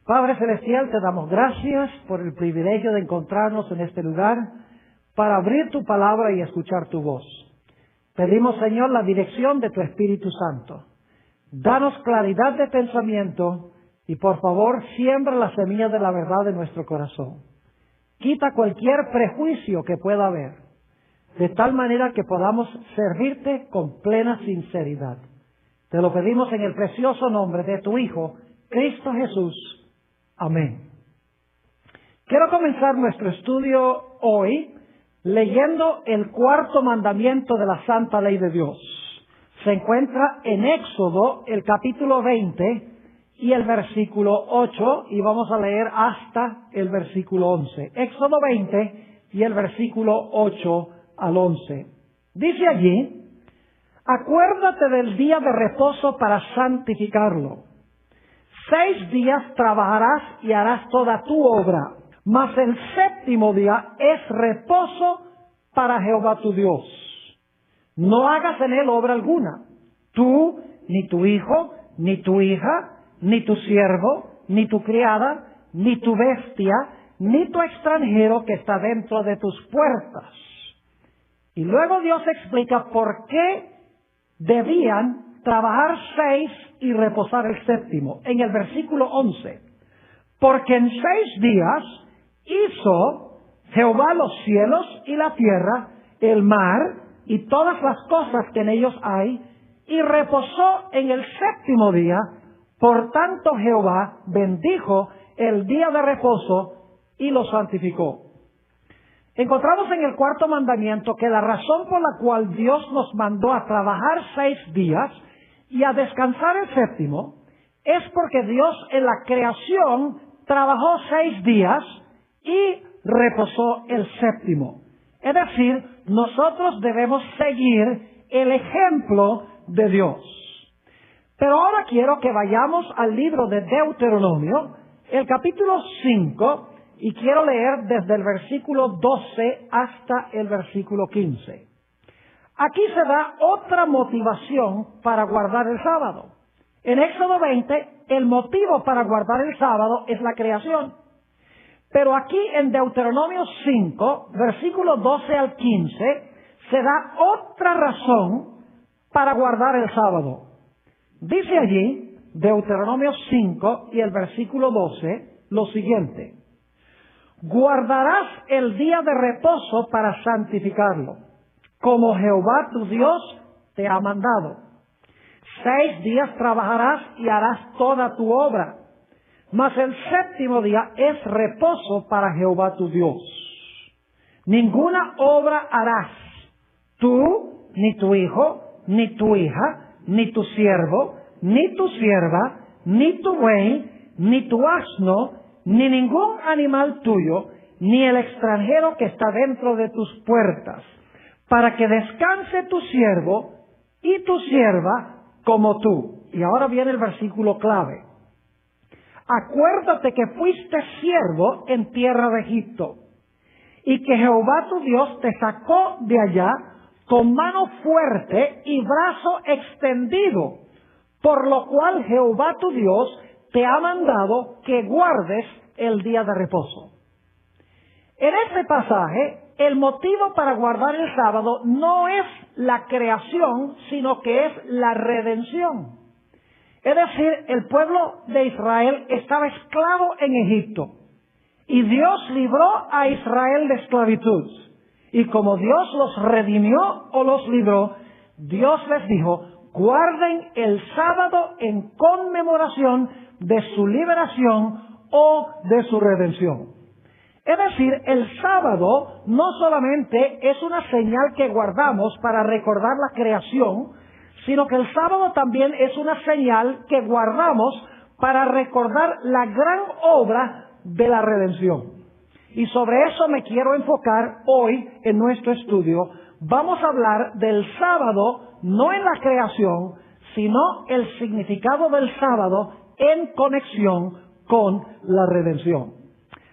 Padre Celestial, te damos gracias por el privilegio de encontrarnos en este lugar para abrir tu palabra y escuchar tu voz. Pedimos, Señor, la dirección de tu Espíritu Santo. Danos claridad de pensamiento y, por favor, siembra la semilla de la verdad en nuestro corazón. Quita cualquier prejuicio que pueda haber, de tal manera que podamos servirte con plena sinceridad. Te lo pedimos en el precioso nombre de tu Hijo, Cristo Jesús. Amén. Quiero comenzar nuestro estudio hoy leyendo el cuarto mandamiento de la Santa Ley de Dios. Se encuentra en Éxodo, el capítulo 20 y el versículo 8, y vamos a leer hasta el versículo 11. Éxodo 20 y el versículo 8 al 11. Dice allí: acuérdate del día de reposo para santificarlo. 6 días trabajarás y harás toda tu obra, mas el séptimo día es reposo para Jehová tu Dios. No hagas en él obra alguna, tú, ni tu hijo, ni tu hija, ni tu siervo, ni tu criada, ni tu bestia, ni tu extranjero que está dentro de tus puertas. Y luego Dios explica por qué debían trabajar 6 y reposar el séptimo. En el versículo 11, porque en 6 días hizo Jehová los cielos y la tierra, el mar y todas las cosas que en ellos hay, y reposó en el séptimo día. Por tanto Jehová bendijo el día de reposo y lo santificó. Encontramos en el cuarto mandamiento que la razón por la cual Dios nos mandó a trabajar 6 días y a descansar el séptimo es porque Dios en la creación trabajó 6 días y reposó el séptimo. Es decir, nosotros debemos seguir el ejemplo de Dios. Pero ahora quiero que vayamos al libro de Deuteronomio, el capítulo 5, y quiero leer desde el versículo 12 hasta el versículo 15. Aquí se da otra motivación para guardar el sábado. En Éxodo 20, el motivo para guardar el sábado es la creación. Pero aquí en Deuteronomio 5, versículo 12 al 15, se da otra razón para guardar el sábado. Dice allí, Deuteronomio 5 y el versículo 12, lo siguiente: guardarás el día de reposo para santificarlo, como Jehová tu Dios te ha mandado. 6 días trabajarás y harás toda tu obra, mas el séptimo día es reposo para Jehová tu Dios. Ninguna obra harás, tú, ni tu hijo, ni tu hija, ni tu siervo, ni tu sierva, ni tu buey, ni tu asno, ni ningún animal tuyo, ni el extranjero que está dentro de tus puertas, para que descanse tu siervo y tu sierva como tú. Y ahora viene el versículo clave. Acuérdate que fuiste siervo en tierra de Egipto, y que Jehová tu Dios te sacó de allá con mano fuerte y brazo extendido, por lo cual Jehová tu Dios te ha mandado que guardes el día de reposo. En este pasaje, el motivo para guardar el sábado no es la creación, sino que es la redención. Es decir, el pueblo de Israel estaba esclavo en Egipto, y Dios libró a Israel de esclavitud. Y como Dios los redimió o los libró, Dios les dijo: guarden el sábado en conmemoración de su liberación o de su redención. Es decir, el sábado no solamente es una señal que guardamos para recordar la creación, sino que el sábado también es una señal que guardamos para recordar la gran obra de la redención. Y sobre eso me quiero enfocar hoy en nuestro estudio. Vamos a hablar del sábado, no en la creación, sino el significado del sábado en conexión con la redención.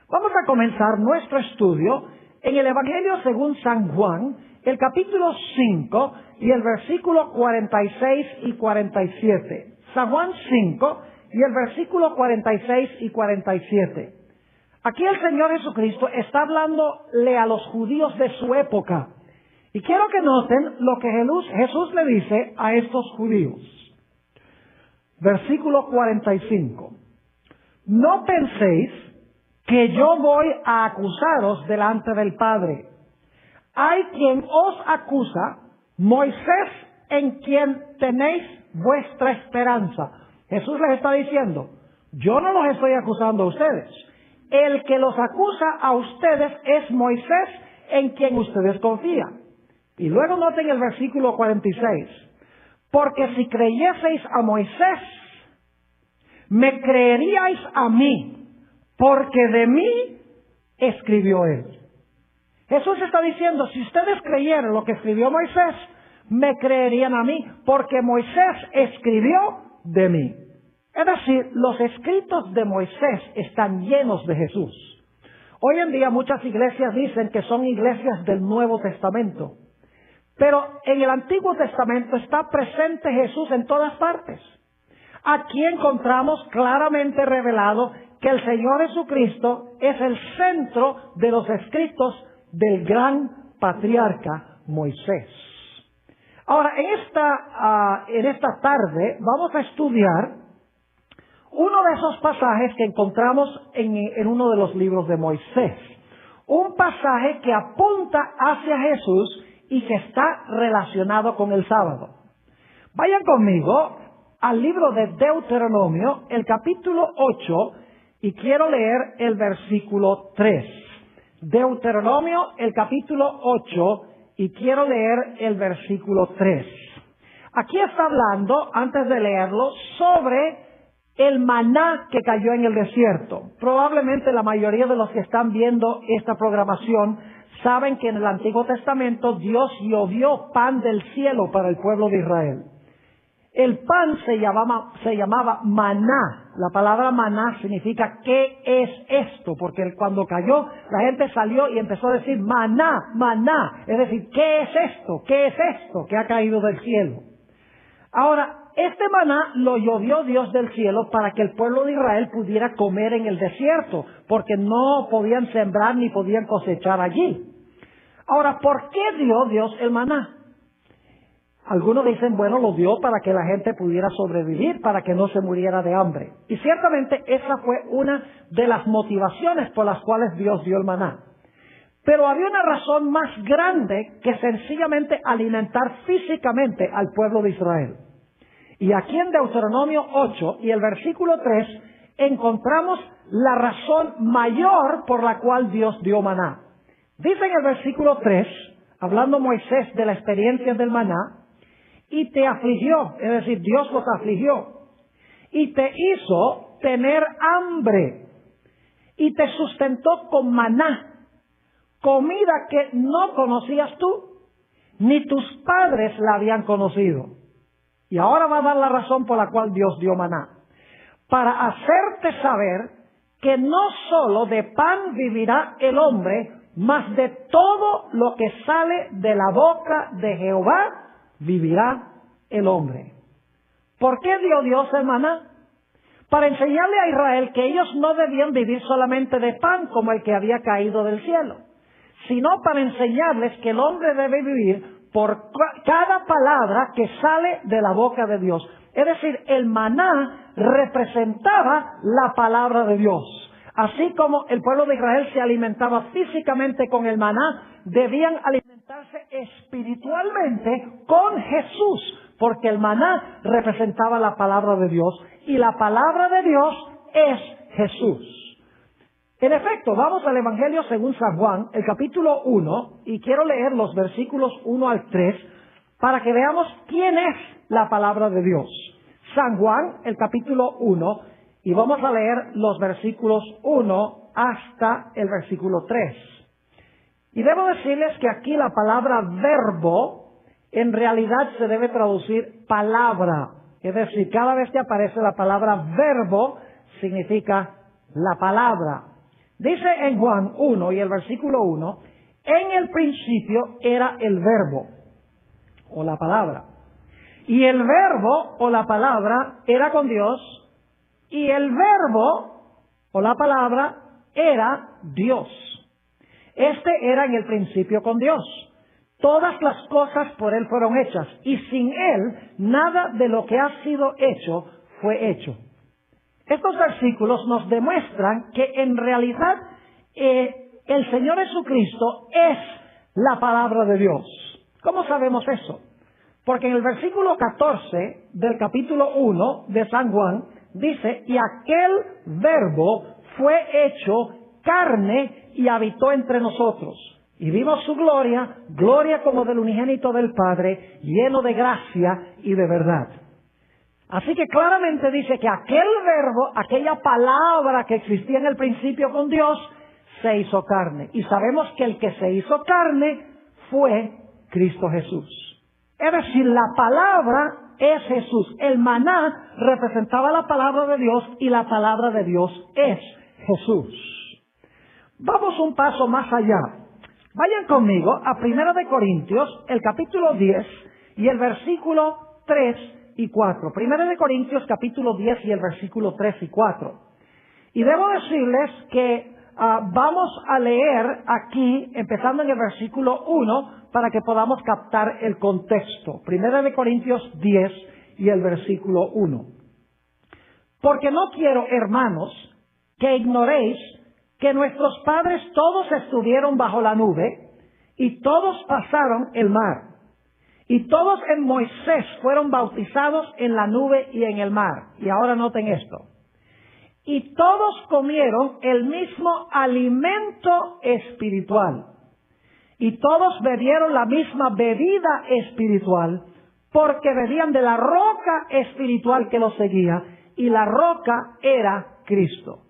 Vamos a comenzar nuestro estudio en el Evangelio según San Juan, el capítulo 5 y el versículo 46 y 47. San Juan 5 y el versículo 46 y 47. Aquí el Señor Jesucristo está hablándole a los judíos de su época. Y quiero que noten lo que Jesús le dice a estos judíos. Versículo 45. No penséis que yo voy a acusaros delante del Padre. Hay quien os acusa, Moisés, en quien tenéis vuestra esperanza. Jesús les está diciendo, yo no los estoy acusando a ustedes. El que los acusa a ustedes es Moisés, en quien ustedes confían. Y luego noten el versículo 46. Porque si creyeseis a Moisés, me creeríais a mí, porque de mí escribió él. Jesús está diciendo, si ustedes creyeran lo que escribió Moisés, me creerían a mí, porque Moisés escribió de mí. Es decir, los escritos de Moisés están llenos de Jesús. Hoy en día muchas iglesias dicen que son iglesias del Nuevo Testamento. Pero en el Antiguo Testamento está presente Jesús en todas partes. Aquí encontramos claramente revelado que el Señor Jesucristo es el centro de los escritos del gran patriarca Moisés. Ahora, en esta tarde vamos a estudiar uno de esos pasajes que encontramos en uno de los libros de Moisés. Un pasaje que apunta hacia Jesús y que está relacionado con el sábado. Vayan conmigo al libro de Deuteronomio, el capítulo 8, y quiero leer el versículo 3. Deuteronomio, el capítulo 8, y quiero leer el versículo 3. Aquí está hablando, antes de leerlo, sobre el maná que cayó en el desierto. Probablemente la mayoría de los que están viendo esta programación saben que en el Antiguo Testamento Dios llovió pan del cielo para el pueblo de Israel. El pan se llamaba maná. La palabra maná significa ¿qué es esto? Porque cuando cayó, la gente salió y empezó a decir maná, maná. Es decir, ¿qué es esto? ¿Qué es esto que ha caído del cielo? Ahora, este maná lo llovió Dios del cielo para que el pueblo de Israel pudiera comer en el desierto, porque no podían sembrar ni podían cosechar allí. Ahora, ¿por qué dio Dios el maná? Algunos dicen, bueno, lo dio para que la gente pudiera sobrevivir, para que no se muriera de hambre. Y ciertamente esa fue una de las motivaciones por las cuales Dios dio el maná. Pero había una razón más grande que sencillamente alimentar físicamente al pueblo de Israel. Y aquí en Deuteronomio 8 y el versículo 3 encontramos la razón mayor por la cual Dios dio maná. Dice en el versículo 3, hablando Moisés de la experiencia del maná, y te afligió, es decir, Dios los afligió, y te hizo tener hambre, y te sustentó con maná, comida que no conocías tú, ni tus padres la habían conocido. Y ahora va a dar la razón por la cual Dios dio maná. Para hacerte saber que no solo de pan vivirá el hombre, mas de todo lo que sale de la boca de Jehová vivirá el hombre. ¿Por qué dio Dios el maná? Para enseñarle a Israel que ellos no debían vivir solamente de pan como el que había caído del cielo, sino para enseñarles que el hombre debe vivir por cada palabra que sale de la boca de Dios. Es decir, el maná representaba la palabra de Dios. Así como el pueblo de Israel se alimentaba físicamente con el maná, debían alimentarse espiritualmente con Jesús, porque el maná representaba la palabra de Dios y la palabra de Dios es Jesús. En efecto, vamos al Evangelio según San Juan, el capítulo 1, y quiero leer los versículos 1 al 3 para que veamos quién es la palabra de Dios. San Juan, el capítulo 1, y vamos a leer los versículos 1 hasta el versículo 3. Y debo decirles que aquí la palabra verbo en realidad se debe traducir palabra. Es decir, cada vez que aparece la palabra verbo significa la palabra. Dice en Juan 1 y el versículo 1, en el principio era el verbo o la palabra. Y el verbo o la palabra era con Dios Y el verbo, o la palabra, era Dios. Este era en el principio con Dios. Todas las cosas por Él fueron hechas, y sin Él nada de lo que ha sido hecho fue hecho. Estos versículos nos demuestran que en realidad el Señor Jesucristo es la palabra de Dios. ¿Cómo sabemos eso? Porque en el versículo 14 del capítulo 1 de San Juan dice, y aquel verbo fue hecho carne y habitó entre nosotros. Y vimos su gloria, gloria como del unigénito del Padre, lleno de gracia y de verdad. Así que claramente dice que aquel verbo, aquella palabra que existía en el principio con Dios, se hizo carne. Y sabemos que el que se hizo carne fue Cristo Jesús. Es decir, la palabra es Jesús. El maná representaba la palabra de Dios y la palabra de Dios es Jesús. Vamos un paso más allá. Vayan conmigo a 1 de Corintios, el capítulo 10 y el versículo 3 y 4. 1 de Corintios, capítulo 10 y el versículo 3 y 4. Y debo decirles que vamos a leer aquí, empezando en el versículo 1, para que podamos captar el contexto. 1 de Corintios 10 y el versículo 1. Porque no quiero, hermanos, que ignoréis que nuestros padres todos estuvieron bajo la nube y todos pasaron el mar. Y todos en Moisés fueron bautizados en la nube y en el mar. Y ahora noten esto. Y todos comieron el mismo alimento espiritual. Y todos bebieron la misma bebida espiritual, porque bebían de la roca espiritual que los seguía, y la roca era Cristo.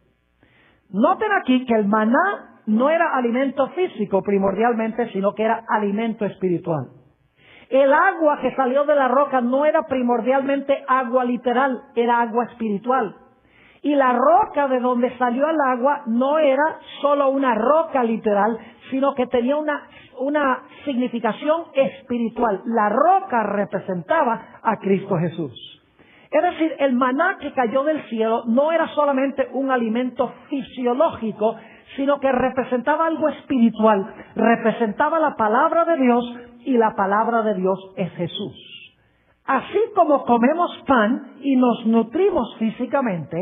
Noten aquí que el maná no era alimento físico primordialmente, sino que era alimento espiritual. El agua que salió de la roca no era primordialmente agua literal, era agua espiritual. Y la roca de donde salió el agua no era solo una roca literal, sino que tenía una significación espiritual. La roca representaba a Cristo Jesús. Es decir, el maná que cayó del cielo no era solamente un alimento fisiológico, sino que representaba algo espiritual, representaba la palabra de Dios, y la palabra de Dios es Jesús. Así como comemos pan y nos nutrimos físicamente,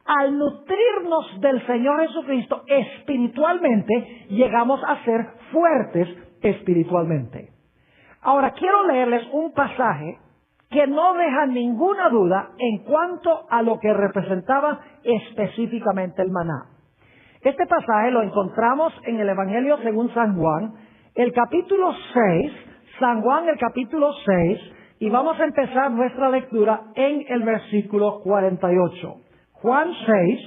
al nutrirnos del Señor Jesucristo espiritualmente, llegamos a ser fuertes espiritualmente. Ahora quiero leerles un pasaje que no deja ninguna duda en cuanto a lo que representaba específicamente el maná. Este pasaje lo encontramos en el Evangelio según San Juan, el capítulo 6, San Juan el capítulo 6, y vamos a empezar nuestra lectura en el versículo 48. Juan 6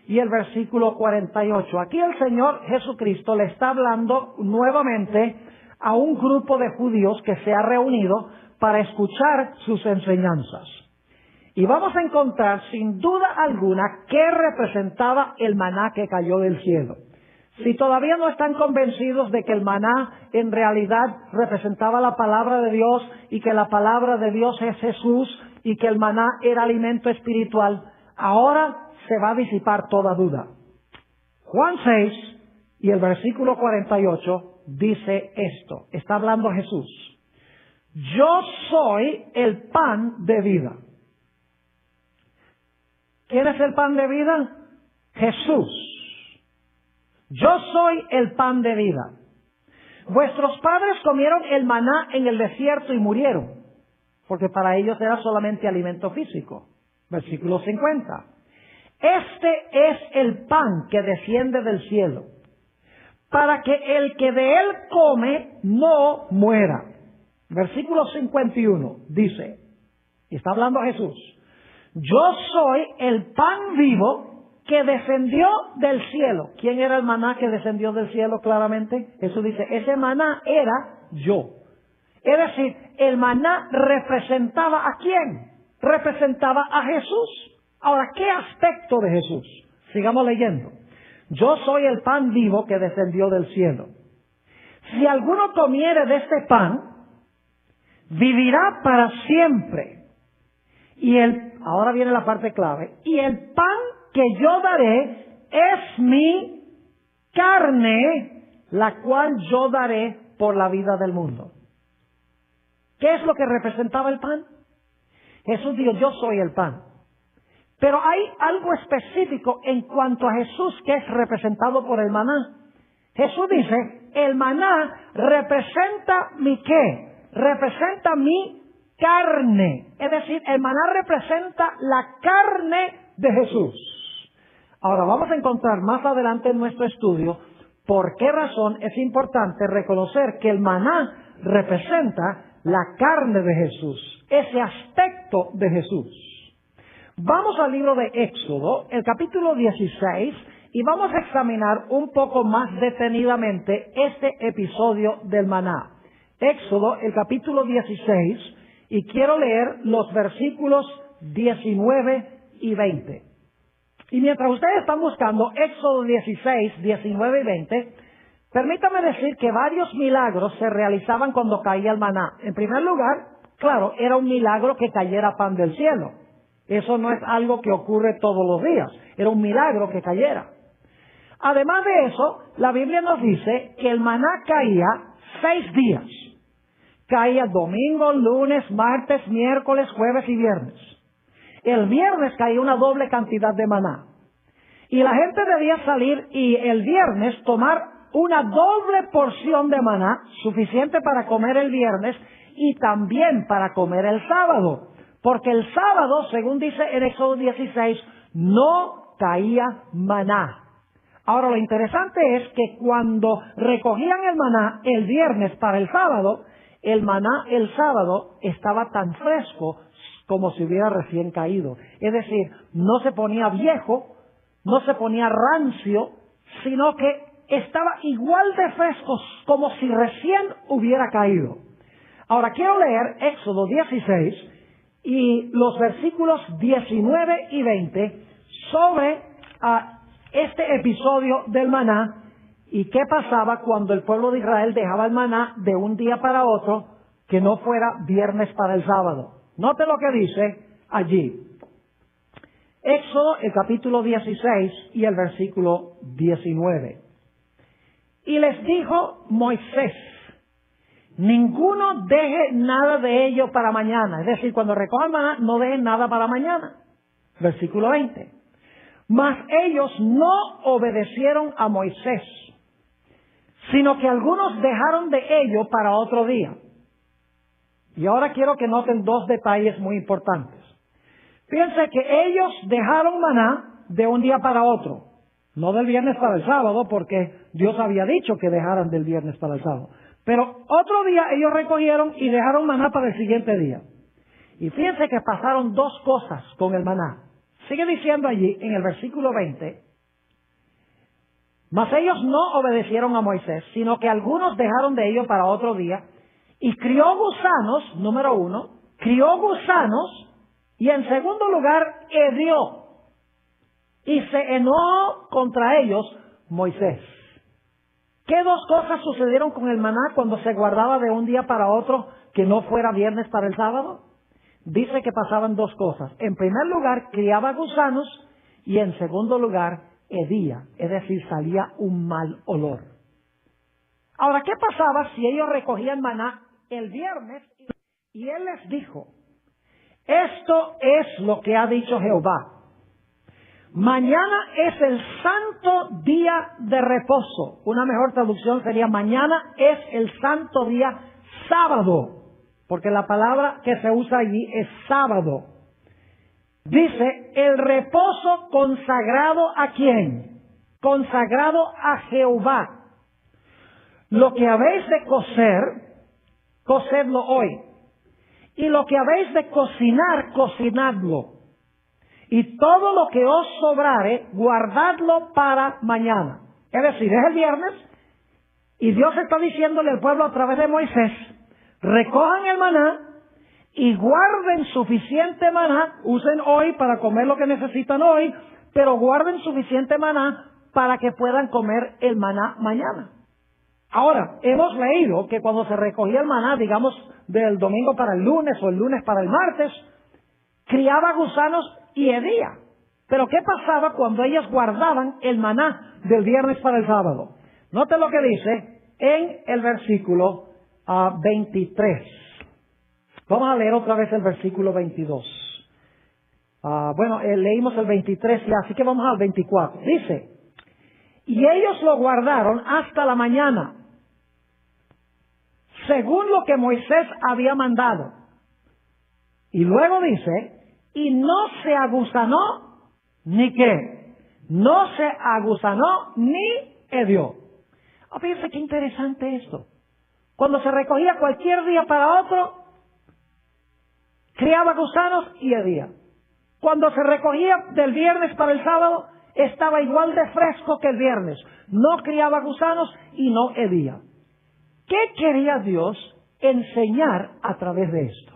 y el versículo 48. Aquí el Señor Jesucristo le está hablando nuevamente a un grupo de judíos que se ha reunido para escuchar sus enseñanzas. Y vamos a encontrar sin duda alguna qué representaba el maná que cayó del cielo. Si todavía no están convencidos de que el maná en realidad representaba la palabra de Dios y que la palabra de Dios es Jesús y que el maná era alimento espiritual, ahora se va a disipar toda duda. Juan 6 y el versículo 48 dice esto. Está hablando Jesús. Yo soy el pan de vida. ¿Quién es el pan de vida? Jesús. Yo soy el pan de vida. Vuestros padres comieron el maná en el desierto y murieron, porque para ellos era solamente alimento físico. Versículo 50. Este es el pan que desciende del cielo, para que el que de él come no muera. Versículo 51 dice, y está hablando Jesús, yo soy el pan vivo que descendió del cielo. ¿Quién era el maná que descendió del cielo claramente? Jesús dice, ese maná era yo. Es decir, el maná representaba ¿a quién? Representaba a Jesús. Ahora, ¿qué aspecto de Jesús? Sigamos leyendo. Yo soy el pan vivo que descendió del cielo. Si alguno comiere de este pan, vivirá para siempre. Y el ahora viene la parte clave, y el pan que yo daré es mi carne, la cual yo daré por la vida del mundo. ¿Qué es lo que representaba el pan? Jesús dijo, yo soy el pan. Pero hay algo específico en cuanto a Jesús que es representado por el maná. Jesús dice, el maná representa mi ¿qué? Representa mi carne. Es decir, el maná representa la carne de Jesús. Ahora vamos a encontrar más adelante en nuestro estudio por qué razón es importante reconocer que el maná representa la carne de Jesús, ese aspecto de Jesús. Vamos al libro de Éxodo, el capítulo 16, y vamos a examinar un poco más detenidamente este episodio del maná. Éxodo, el capítulo 16, y quiero leer los versículos 19 y 20. Y mientras ustedes están buscando Éxodo 16, 19 y 20, permítame decir que varios milagros se realizaban cuando caía el maná. En primer lugar, claro, era un milagro que cayera pan del cielo. Eso no es algo que ocurre todos los días. Era un milagro que cayera. Además de eso, la Biblia nos dice que el maná caía 6 días. Caía domingo, lunes, martes, miércoles, jueves y viernes. El viernes caía una doble cantidad de maná. Y la gente debía salir y el viernes tomar una doble porción de maná, suficiente para comer el viernes y también para comer el sábado. Porque el sábado, según dice en Éxodo 16, no caía maná. Ahora, lo interesante es que cuando recogían el maná el viernes para el sábado, el maná el sábado estaba tan fresco como si hubiera recién caído. Es decir, no se ponía viejo, no se ponía rancio, sino que estaba igual de fresco como si recién hubiera caído. Ahora, quiero leer Éxodo 16 y los versículos 19 y 20 sobre este episodio del maná y qué pasaba cuando el pueblo de Israel dejaba el maná de un día para otro que no fuera viernes para el sábado. Note lo que dice allí. Éxodo, el capítulo 16 y el versículo 19. Y les dijo Moisés, ninguno deje nada de ello para mañana. Es decir, cuando recojan maná, no dejen nada para mañana. Versículo 20. Mas ellos no obedecieron a Moisés, sino que algunos dejaron de ello para otro día. Y ahora quiero que noten 2 detalles muy importantes. Fíjense que ellos dejaron maná de un día para otro. No del viernes para el sábado, porque Dios había dicho que dejaran del viernes para el sábado. Pero otro día ellos recogieron y dejaron maná para el siguiente día. Y fíjense que pasaron 2 cosas con el maná. Sigue diciendo allí en el versículo 20, mas ellos no obedecieron a Moisés, sino que algunos dejaron de ello para otro día, y crió gusanos, número 1, crió gusanos, y en segundo lugar, hedió, y se enojó contra ellos Moisés. ¿Qué 2 cosas sucedieron con el maná cuando se guardaba de un día para otro que no fuera viernes para el sábado? Dice que pasaban 2 cosas. En primer lugar, criaba gusanos y en segundo lugar, hedía, es decir, salía un mal olor. Ahora, ¿qué pasaba si ellos recogían maná el viernes y él les dijo, esto es lo que ha dicho Jehová? Mañana es el santo día de reposo. Una mejor traducción sería mañana es el santo día sábado, porque la palabra que se usa allí es sábado. Dice, el reposo consagrado ¿a quién? Consagrado a Jehová. Lo que habéis de cocer, cocedlo hoy. Y lo que habéis de cocinar, cocinadlo. Y todo lo que os sobrare, guardadlo para mañana. Es decir, es el viernes, y Dios está diciéndole al pueblo a través de Moisés, recojan el maná y guarden suficiente maná, usen hoy para comer lo que necesitan hoy, pero guarden suficiente maná para que puedan comer el maná mañana. Ahora, hemos leído que cuando se recogía el maná, digamos, del domingo para el lunes o el lunes para el martes, criaba gusanos y hedía. Pero ¿qué pasaba cuando ellas guardaban el maná del viernes para el sábado? Note lo que dice en el versículo 23. Vamos a leer otra vez el versículo 22. Leímos el 23 ya, así que vamos al 24. Dice, y ellos lo guardaron hasta la mañana, según lo que Moisés había mandado. Y luego dice, y no se agusanó ni qué, no se agusanó ni hedió. Fíjense qué interesante esto. Cuando se recogía cualquier día para otro, criaba gusanos y hedía. Cuando se recogía del viernes para el sábado, estaba igual de fresco que el viernes. No criaba gusanos y no hedía. ¿Qué quería Dios enseñar a través de esto?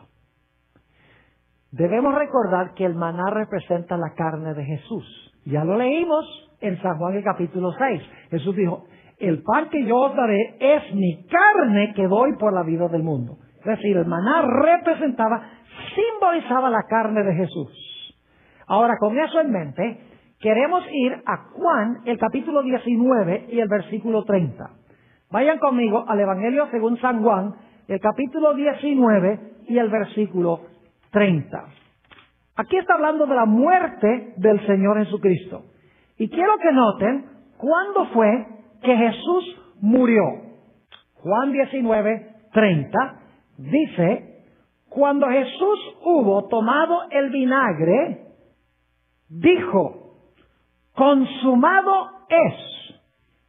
Debemos recordar que el maná representa la carne de Jesús. Ya lo leímos en San Juan el capítulo 6. Jesús dijo, el pan que yo os daré es mi carne que doy por la vida del mundo. Es decir, el maná simbolizaba la carne de Jesús. Ahora, con eso en mente, queremos ir a Juan, el capítulo 19 y el versículo 30. Vayan conmigo al Evangelio según San Juan, el capítulo 19 y el versículo 30. Aquí está hablando de la muerte del Señor Jesucristo. Y quiero que noten cuándo fue que Jesús murió. Juan 19, 30 dice, cuando Jesús hubo tomado el vinagre, dijo, consumado es.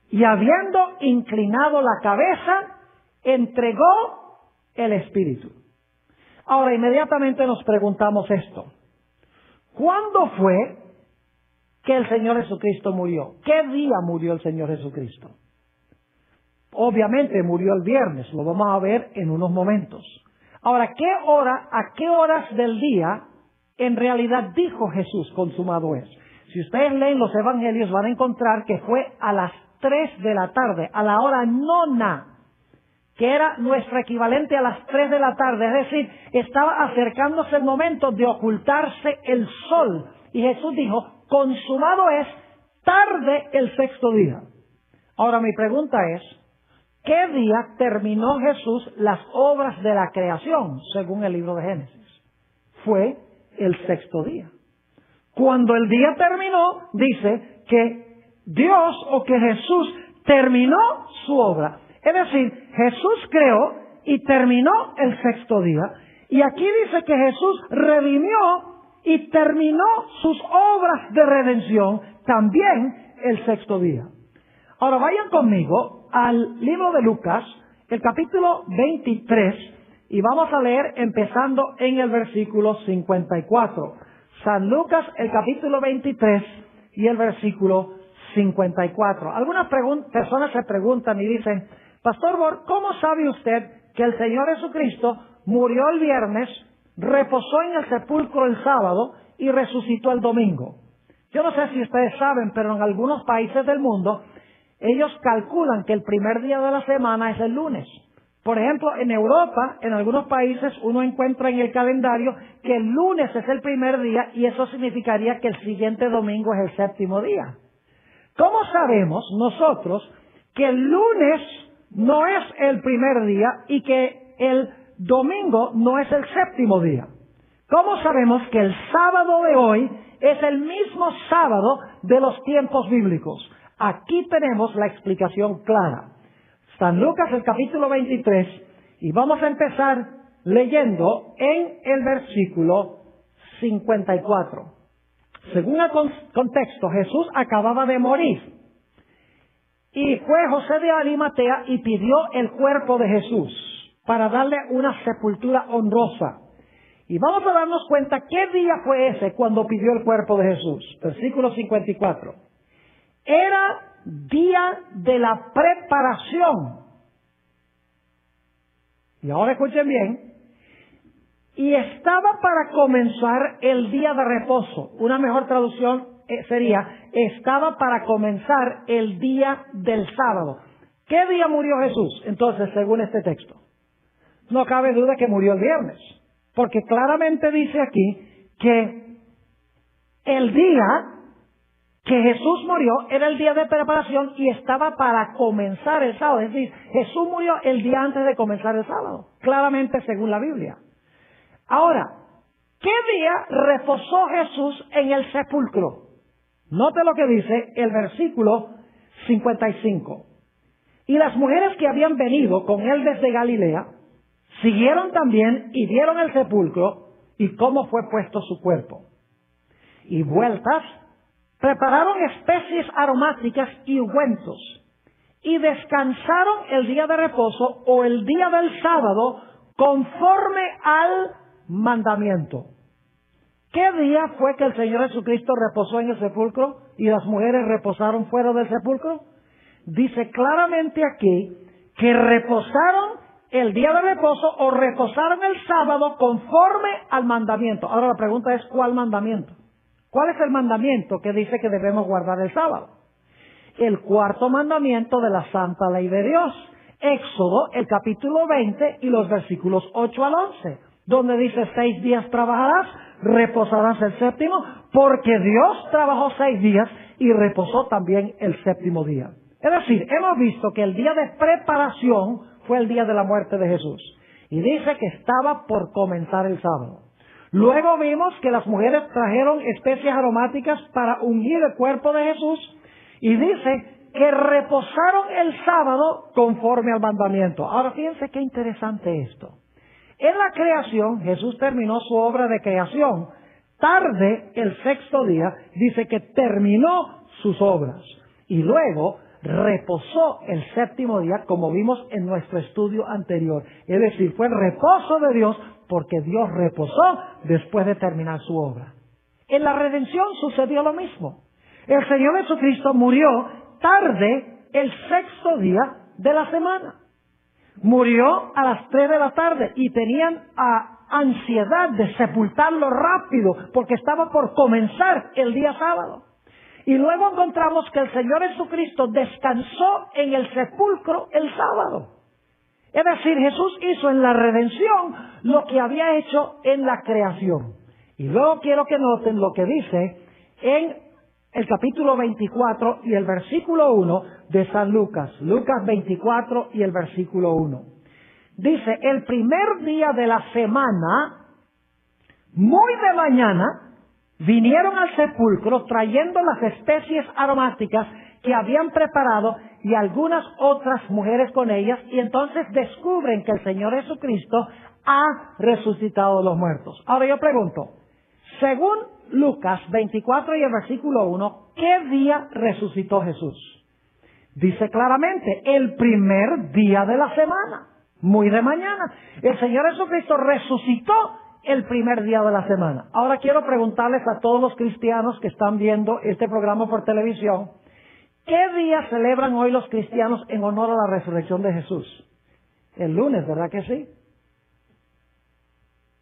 Y habiendo inclinado la cabeza, entregó el Espíritu. Ahora, inmediatamente nos preguntamos esto. ¿Cuándo fue que el Señor Jesucristo murió? ¿Qué día murió el Señor Jesucristo? Obviamente murió el viernes, lo vamos a ver en unos momentos. Ahora, ¿a qué horas del día en realidad dijo Jesús, consumado es? Si ustedes leen los evangelios van a encontrar que fue a las 3 de la tarde, a la hora nona, que era nuestro equivalente a las 3 de la tarde, es decir, estaba acercándose el momento de ocultarse el sol. Y Jesús dijo, consumado es, tarde el sexto día. Ahora mi pregunta es, ¿qué día terminó Jesús las obras de la creación, según el libro de Génesis? Fue el sexto día. Cuando el día terminó, dice que Dios o que Jesús terminó su obra. Es decir, Jesús creó y terminó el sexto día. Y aquí dice que Jesús redimió y terminó sus obras de redención también el sexto día. Ahora vayan conmigo al libro de Lucas, el capítulo 23, y vamos a leer empezando en el versículo 54. San Lucas, el capítulo 23 y el versículo 54. Algunas personas se preguntan y dicen, Pastor Bor, ¿cómo sabe usted que el Señor Jesucristo murió el viernes, reposó en el sepulcro el sábado y resucitó el domingo? Yo no sé si ustedes saben, pero en algunos países del mundo, ellos calculan que el primer día de la semana es el lunes. Por ejemplo, en Europa, en algunos países, uno encuentra en el calendario que el lunes es el primer día y eso significaría que el siguiente domingo es el séptimo día. ¿Cómo sabemos nosotros que el lunes no es el primer día y que el domingo no es el séptimo día? ¿Cómo sabemos que el sábado de hoy es el mismo sábado de los tiempos bíblicos? Aquí tenemos la explicación clara. San Lucas, el capítulo 23, y vamos a empezar leyendo en el versículo 54. Según el contexto, Jesús acababa de morir. Y fue José de Arimatea y pidió el cuerpo de Jesús para darle una sepultura honrosa. Y vamos a darnos cuenta qué día fue ese cuando pidió el cuerpo de Jesús. Versículo 54. Era día de la preparación. Y ahora escuchen bien. Y estaba para comenzar el día de reposo. Una mejor traducción sería, estaba para comenzar el día del sábado. ¿Qué día murió Jesús? Entonces, según este texto, no cabe duda que murió el viernes, porque claramente dice aquí que el día que Jesús murió era el día de preparación y estaba para comenzar el sábado. Es decir, Jesús murió el día antes de comenzar el sábado, claramente según la Biblia. Ahora, ¿qué día reposó Jesús en el sepulcro? Note lo que dice el versículo 55. Y las mujeres que habían venido con él desde Galilea siguieron también y vieron el sepulcro y cómo fue puesto su cuerpo. Y vueltas, prepararon especies aromáticas y ungüentos, y descansaron el día de reposo o el día del sábado conforme al mandamiento. ¿Qué día fue que el Señor Jesucristo reposó en el sepulcro y las mujeres reposaron fuera del sepulcro? Dice claramente aquí que reposaron el día de reposo o reposaron el sábado conforme al mandamiento. Ahora la pregunta es, ¿cuál mandamiento? ¿Cuál es el mandamiento que dice que debemos guardar el sábado? El cuarto mandamiento de la santa ley de Dios. Éxodo, el capítulo 20 y los versículos 8 al 11, donde dice 6 días trabajarás, reposarás el séptimo, porque Dios trabajó 6 días y reposó también el séptimo día. Es decir, hemos visto que el día de preparación fue el día de la muerte de Jesús. Y dice que estaba por comenzar el sábado. Luego vimos que las mujeres trajeron especias aromáticas para ungir el cuerpo de Jesús. Y dice que reposaron el sábado conforme al mandamiento. Ahora fíjense qué interesante esto. En la creación, Jesús terminó su obra de creación. Tarde, el sexto día, dice que terminó sus obras. Y luego reposó el séptimo día, como vimos en nuestro estudio anterior. Es decir, fue el reposo de Dios porque Dios reposó después de terminar su obra. En la redención sucedió lo mismo. El Señor Jesucristo murió tarde el sexto día de la semana. Murió a las 3 de la tarde y tenían ansiedad de sepultarlo rápido porque estaba por comenzar el día sábado. Y luego encontramos que el Señor Jesucristo descansó en el sepulcro el sábado. Es decir, Jesús hizo en la redención lo que había hecho en la creación. Y luego quiero que noten lo que dice en el capítulo 24 y el versículo 1 de San Lucas. Lucas 24 y el versículo 1. Dice, el primer día de la semana, muy de mañana, vinieron al sepulcro trayendo las especies aromáticas que habían preparado y algunas otras mujeres con ellas, y entonces descubren que el Señor Jesucristo ha resucitado de los muertos. Ahora yo pregunto, según Lucas 24 y el versículo 1, ¿qué día resucitó Jesús? Dice claramente, el primer día de la semana, muy de mañana. El Señor Jesucristo resucitó el primer día de la semana. Ahora quiero preguntarles a todos los cristianos que están viendo este programa por televisión, ¿qué día celebran hoy los cristianos en honor a la resurrección de Jesús? El lunes, ¿verdad que sí?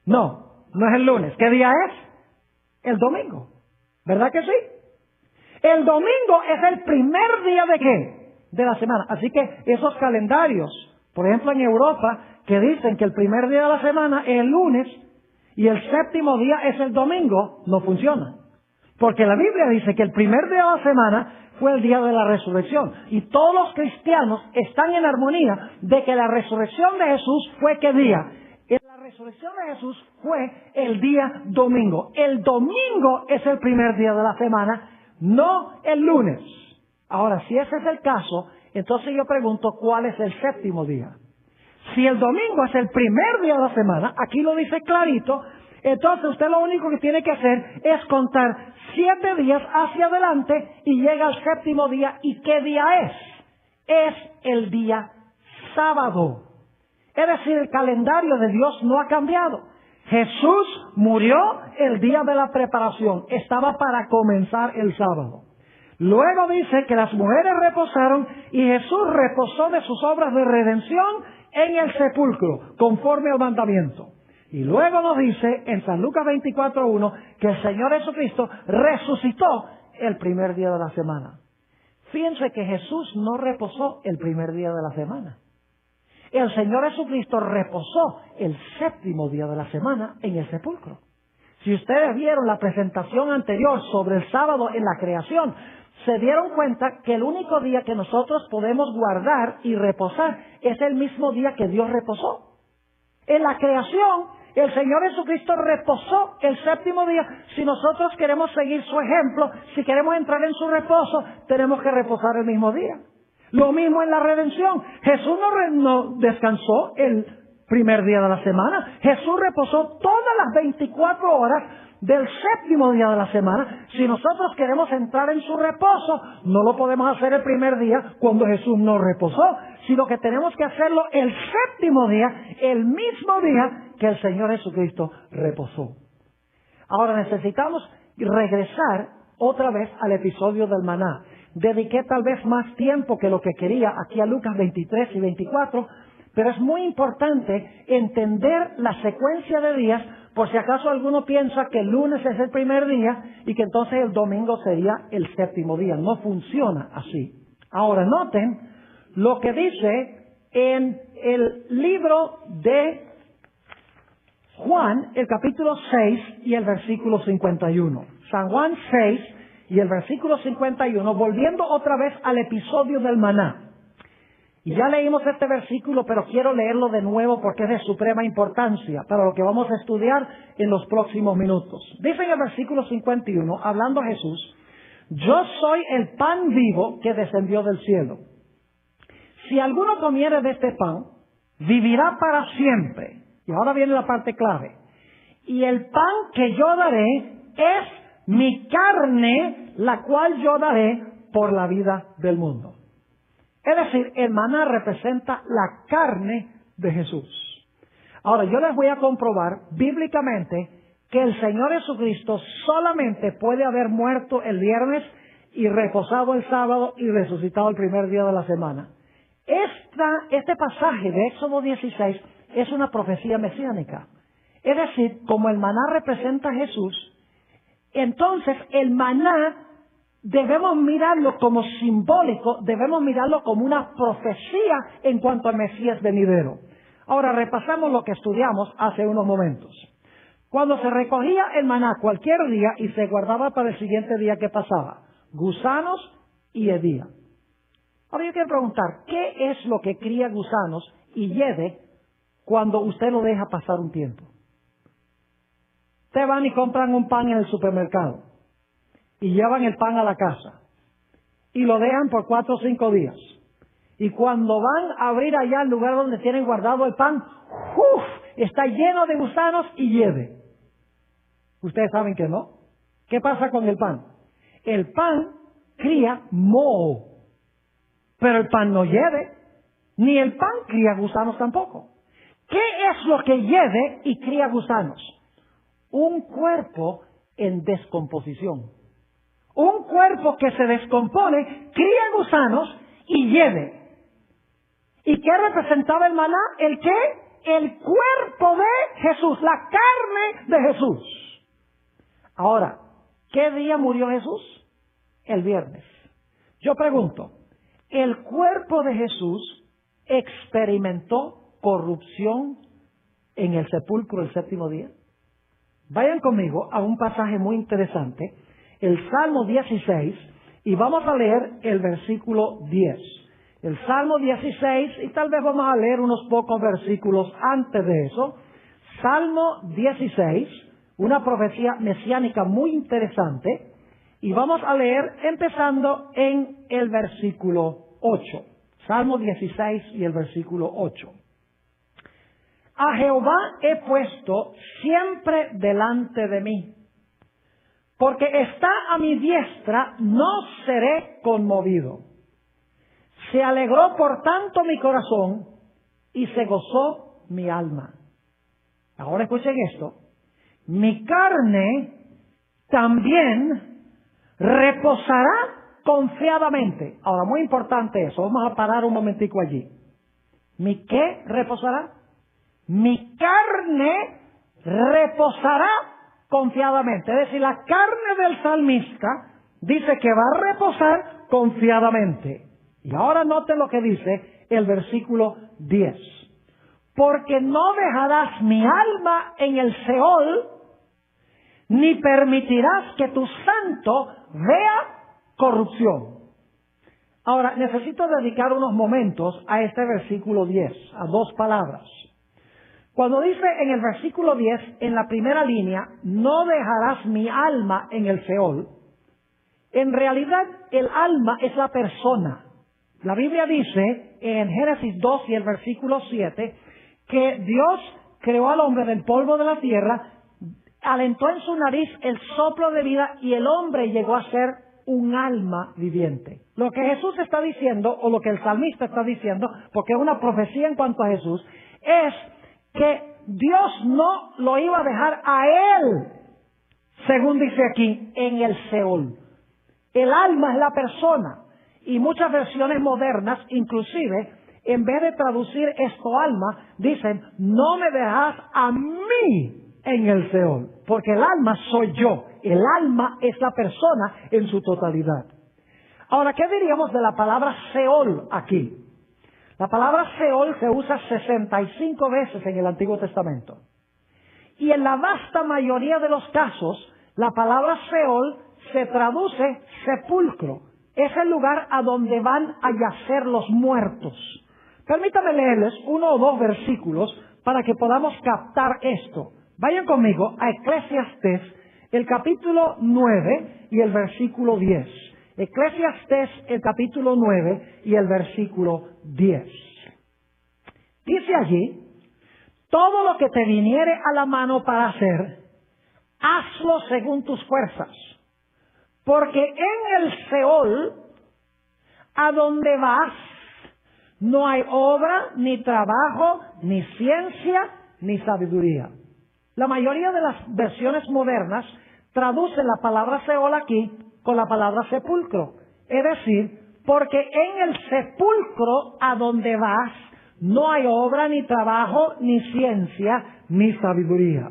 No, no es el lunes. ¿Qué día es? El domingo. ¿Verdad que sí? El domingo es el primer día ¿de qué? De la semana. Así que esos calendarios, por ejemplo en Europa, que dicen que el primer día de la semana es el lunes y el séptimo día es el domingo, no funciona. Porque la Biblia dice que el primer día de la semana fue el día de la resurrección. Y todos los cristianos están en armonía de que la resurrección de Jesús fue ¿qué día? La resurrección de Jesús fue el día domingo. El domingo es el primer día de la semana, no el lunes. Ahora, si ese es el caso, entonces yo pregunto, ¿cuál es el séptimo día? Si el domingo es el primer día de la semana, aquí lo dice clarito, entonces usted lo único que tiene que hacer es contar 7 días hacia adelante y llega al séptimo día. ¿Y qué día es? Es el día sábado. Es decir, el calendario de Dios no ha cambiado. Jesús murió el día de la preparación. Estaba para comenzar el sábado. Luego dice que las mujeres reposaron y Jesús reposó de sus obras de redención en el sepulcro, conforme al mandamiento. Y luego nos dice en San Lucas 24:1 que el Señor Jesucristo resucitó el primer día de la semana. Fíjense que Jesús no reposó el primer día de la semana. El Señor Jesucristo reposó el séptimo día de la semana en el sepulcro. Si ustedes vieron la presentación anterior sobre el sábado en la creación, se dieron cuenta que el único día que nosotros podemos guardar y reposar es el mismo día que Dios reposó. En la creación, el Señor Jesucristo reposó el séptimo día. Si nosotros queremos seguir su ejemplo, si queremos entrar en su reposo, tenemos que reposar el mismo día. Lo mismo en la redención. Jesús no descansó el primer día de la semana. Jesús reposó todas las 24 horas del séptimo día de la semana. Si nosotros queremos entrar en su reposo, no lo podemos hacer el primer día cuando Jesús no reposó, sino que tenemos que hacerlo el séptimo día, el mismo día que el Señor Jesucristo reposó. Ahora necesitamos regresar otra vez al episodio del maná. Dediqué tal vez más tiempo que lo que quería aquí a Lucas 23 y 24, pero es muy importante entender la secuencia de días, por si acaso alguno piensa que el lunes es el primer día y que entonces el domingo sería el séptimo día. No funciona así. Ahora noten lo que dice en el libro de Juan, el capítulo 6 y el versículo 51. San Juan 6 y el versículo 51, volviendo otra vez al episodio del maná. Y ya leímos este versículo, pero quiero leerlo de nuevo porque es de suprema importancia para lo que vamos a estudiar en los próximos minutos. Dice en el versículo 51, hablando Jesús: yo soy el pan vivo que descendió del cielo. Si alguno comiere de este pan, vivirá para siempre. Y ahora viene la parte clave. Y el pan que yo daré es mi carne, la cual yo daré por la vida del mundo. Es decir, el maná representa la carne de Jesús. Ahora, yo les voy a comprobar bíblicamente que el Señor Jesucristo solamente puede haber muerto el viernes y reposado el sábado y resucitado el primer día de la semana. Este pasaje de Éxodo 16 es una profecía mesiánica. Es decir, como el maná representa a Jesús, entonces el maná debemos mirarlo como simbólico, debemos mirarlo como una profecía en cuanto al Mesías venidero. Ahora repasamos lo que estudiamos hace unos momentos. Cuando se recogía el maná cualquier día y se guardaba para el siguiente día, ¿qué pasaba? Gusanos y hedía. Ahora yo quiero preguntar, ¿qué es lo que cría gusanos y hiede cuando usted lo deja pasar un tiempo? Ustedes van y compran un pan en el supermercado y llevan el pan a la casa y lo dejan por 4 o 5 días. Y cuando van a abrir allá el lugar donde tienen guardado el pan, ¡uf!, está lleno de gusanos y hiede. Ustedes saben que no. ¿Qué pasa con el pan? El pan cría moho, pero el pan no hiede, ni el pan cría gusanos tampoco. ¿Qué es lo que hiede y cría gusanos? Un cuerpo en descomposición. Un cuerpo que se descompone, cría gusanos y hiede. ¿Y qué representaba el maná? ¿El qué? El cuerpo de Jesús, la carne de Jesús. Ahora, ¿qué día murió Jesús? El viernes. Yo pregunto, ¿el cuerpo de Jesús experimentó corrupción en el sepulcro el séptimo día? Vayan conmigo a un pasaje muy interesante, el Salmo 16, y vamos a leer el versículo 10. El Salmo 16, y tal vez vamos a leer unos pocos versículos antes de eso. Salmo 16, una profecía mesiánica muy interesante, y vamos a leer empezando en el versículo 8. Salmo 16 y el versículo 8. A Jehová he puesto siempre delante de mí, porque está a mi diestra, no seré conmovido. Se alegró por tanto mi corazón y se gozó mi alma. Ahora escuchen esto. Mi carne también reposará confiadamente. Ahora, muy importante eso. Vamos a parar un momentico allí. ¿Mi qué reposará? Mi carne reposará confiadamente. Es decir, la carne del salmista dice que va a reposar confiadamente. Y ahora noten lo que dice el versículo 10. Porque no dejarás mi alma en el Seol, ni permitirás que tu santo vea corrupción. Ahora, necesito dedicar unos momentos a este versículo 10, a dos palabras. Cuando dice en el versículo 10, en la primera línea, no dejarás mi alma en el Seol, en realidad el alma es la persona. La Biblia dice en Génesis 2 y el versículo 7, que Dios creó al hombre del polvo de la tierra, alentó en su nariz el soplo de vida y el hombre llegó a ser un alma viviente. Lo que Jesús está diciendo, o lo que el salmista está diciendo, porque es una profecía en cuanto a Jesús, es que Dios no lo iba a dejar a él, según dice aquí, en el Seol. El alma es la persona, y muchas versiones modernas, inclusive, en vez de traducir esto alma, dicen, no me dejas a mí en el Seol, porque el alma soy yo. El alma es la persona en su totalidad. Ahora, ¿qué diríamos de la palabra Seol aquí? La palabra Seol se usa 65 veces en el Antiguo Testamento. Y en la vasta mayoría de los casos, la palabra Seol se traduce sepulcro. Es el lugar a donde van a yacer los muertos. Permítame leerles uno o dos versículos para que podamos captar esto. Vayan conmigo a Eclesiastés, el capítulo 9 y el versículo 10. Eclesiastés, el capítulo 9 y el versículo 10. Dice allí, todo lo que te viniere a la mano para hacer, hazlo según tus fuerzas, porque en el Seol, a donde vas, no hay obra, ni trabajo, ni ciencia, ni sabiduría. La mayoría de las versiones modernas traducen la palabra Seol aquí con la palabra sepulcro. Es decir, porque en el sepulcro a donde vas no hay obra, ni trabajo, ni ciencia, ni sabiduría.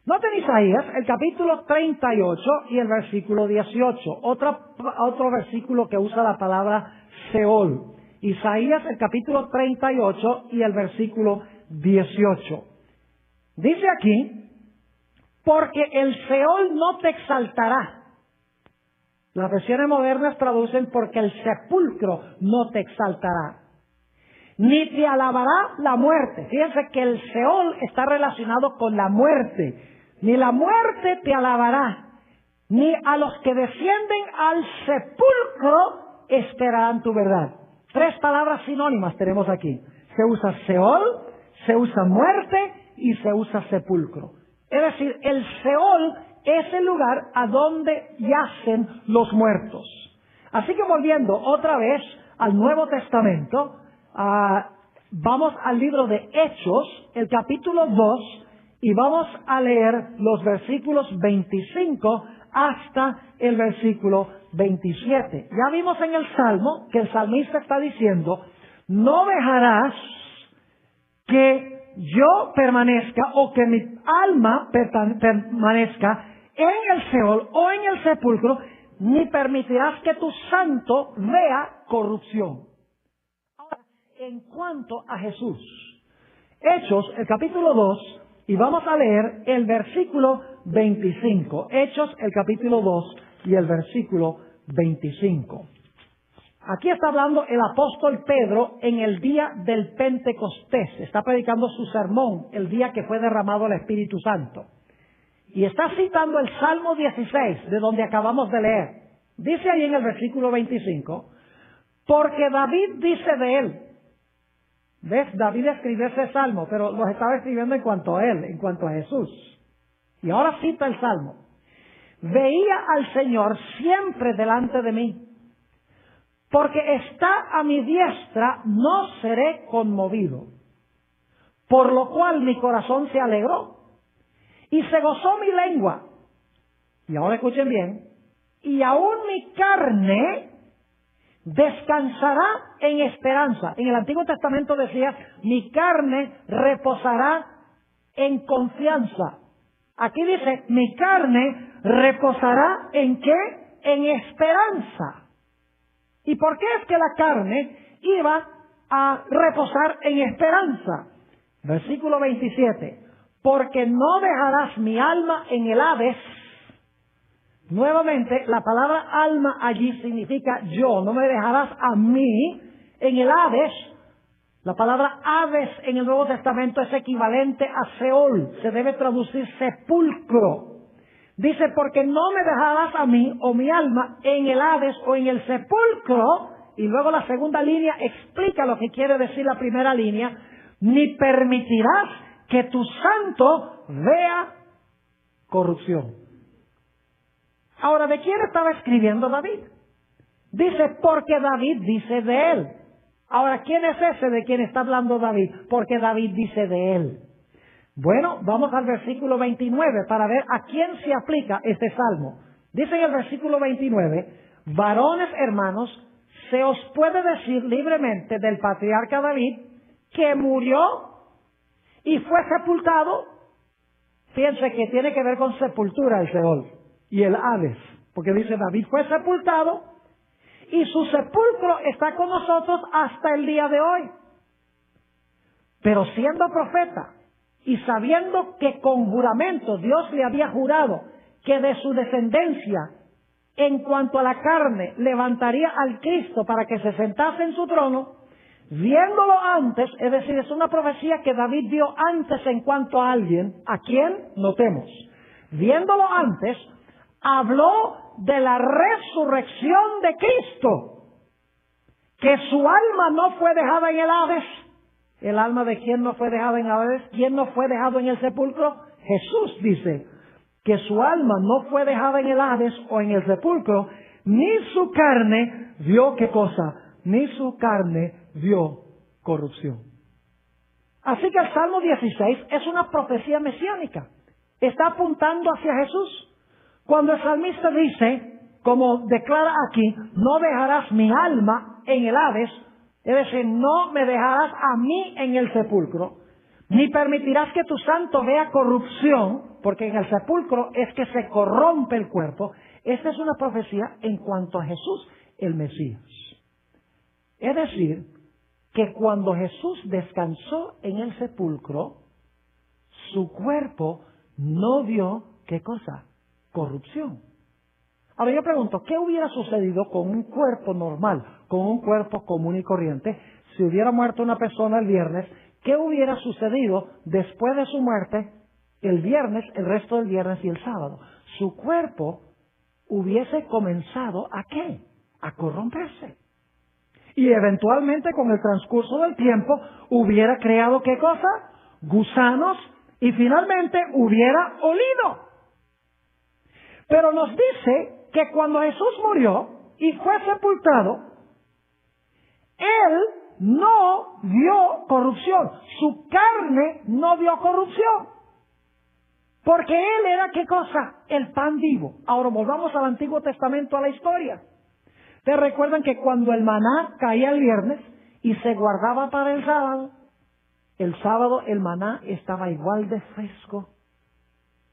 Noten Isaías, el capítulo 38 y el versículo 18. Otro versículo que usa la palabra Seol. Isaías, el capítulo 38 y el versículo 18. Dice aquí, porque el Seol no te exaltará. Las versiones modernas traducen porque el sepulcro no te exaltará. Ni te alabará la muerte. Fíjense que el Seol está relacionado con la muerte. Ni la muerte te alabará, ni a los que descienden al sepulcro esperarán tu verdad. Tres palabras sinónimas tenemos aquí. Se usa Seol, se usa muerte y se usa sepulcro. Es decir, el Seol es el lugar a donde yacen los muertos. Así que volviendo otra vez al Nuevo Testamento, vamos al libro de Hechos, el capítulo 2, y vamos a leer los versículos 25 hasta el versículo 27. Ya vimos en el Salmo que el salmista está diciendo, no dejarás que yo permanezca o que mi alma permanezca en el Seol o en el sepulcro, ni permitirás que tu santo vea corrupción. Ahora, en cuanto a Jesús, Hechos, el capítulo 2, y vamos a leer el versículo 25. Hechos, el capítulo 2 y el versículo 25. Aquí está hablando el apóstol Pedro en el día del Pentecostés. Está predicando su sermón el día que fue derramado el Espíritu Santo. Y está citando el Salmo 16, de donde acabamos de leer. Dice ahí en el versículo 25, porque David dice de él. ¿Ves? David escribió ese salmo, pero los estaba escribiendo en cuanto a él, en cuanto a Jesús. Y ahora cita el salmo. Veía al Señor siempre delante de mí. Porque está a mi diestra, no seré conmovido. Por lo cual mi corazón se alegró. Y se gozó mi lengua. Y ahora escuchen bien. Y aún mi carne descansará en esperanza. En el Antiguo Testamento decía, mi carne reposará en confianza. Aquí dice, mi carne reposará ¿en qué? En esperanza. ¿Y por qué es que la carne iba a reposar en esperanza? Versículo 27. porque no dejarás mi alma en el Hades. Nuevamente, la palabra alma allí significa yo, no me dejarás a mí en el Hades. La palabra Hades en el Nuevo Testamento es equivalente a Seol, se debe traducir sepulcro. Dice, porque no me dejarás a mí o mi alma en el Hades o en el sepulcro, y luego la segunda línea explica lo que quiere decir la primera línea, ni permitirás que tu santo vea corrupción. Ahora, ¿de quién estaba escribiendo David? Dice, porque David dice de él. Ahora, ¿quién es ese de quien está hablando David? Porque David dice de él. Bueno, vamos al versículo 29 para ver a quién se aplica este salmo. Dice en el versículo 29, varones hermanos, se os puede decir libremente del patriarca David que murió y fue sepultado. Fíjense que tiene que ver con sepultura el Seol y el Hades, porque dice David fue sepultado y su sepulcro está con nosotros hasta el día de hoy. Pero siendo profeta y sabiendo que con juramento Dios le había jurado que de su descendencia, en cuanto a la carne, levantaría al Cristo para que se sentase en su trono, viéndolo antes, es decir, es una profecía que David vio antes en cuanto a alguien, ¿a quién? Notemos. Viéndolo antes, habló de la resurrección de Cristo, que su alma no fue dejada en el Hades. ¿El alma de quién no fue dejada en el Hades? ¿Quién no fue dejado en el sepulcro? Jesús dice que su alma no fue dejada en el Hades o en el sepulcro, ni su carne vio, ¿qué cosa? Ni su carne vio corrupción. Así que el Salmo 16 es una profecía mesiánica. Está apuntando hacia Jesús. Cuando el salmista dice, como declara aquí, no dejarás mi alma en el Hades, es decir, no me dejarás a mí en el sepulcro, ni permitirás que tu santo vea corrupción, porque en el sepulcro es que se corrompe el cuerpo. Esta es una profecía en cuanto a Jesús, el Mesías. Es decir, que cuando Jesús descansó en el sepulcro, su cuerpo no vio, ¿qué cosa? Corrupción. Ahora yo pregunto, ¿qué hubiera sucedido con un cuerpo normal, con un cuerpo común y corriente, si hubiera muerto una persona el viernes? ¿Qué hubiera sucedido después de su muerte el viernes, el resto del viernes y el sábado? Su cuerpo hubiese comenzado ¿a qué? A corromperse. Y eventualmente con el transcurso del tiempo hubiera creado ¿qué cosa? Gusanos y finalmente hubiera olido. Pero nos dice que cuando Jesús murió y fue sepultado, Él no vio corrupción. Su carne no vio corrupción. Porque Él era, ¿qué cosa? El pan vivo. Ahora volvamos al Antiguo Testamento, a la historia. ¿Ustedes recuerdan que cuando el maná caía el viernes y se guardaba para el sábado el maná estaba igual de fresco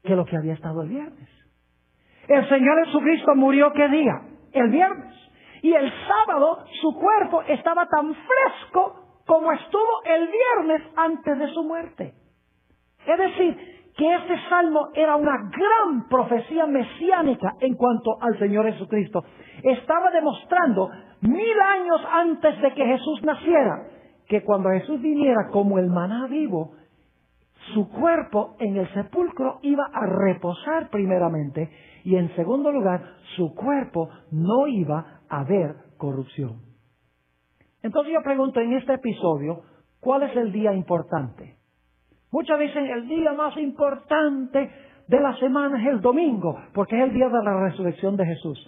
que lo que había estado el viernes? El Señor Jesucristo murió ¿qué día? El viernes. Y el sábado su cuerpo estaba tan fresco como estuvo el viernes antes de su muerte. Es decir, que este salmo era una gran profecía mesiánica en cuanto al Señor Jesucristo. Estaba demostrando 1000 años antes de que Jesús naciera, que cuando Jesús viniera como el maná vivo, su cuerpo en el sepulcro iba a reposar primeramente, y en segundo lugar, su cuerpo no iba a ver corrupción. Entonces yo pregunto en este episodio, ¿cuál es el día importante? Muchos dicen el día más importante de la semana es el domingo, porque es el día de la resurrección de Jesús.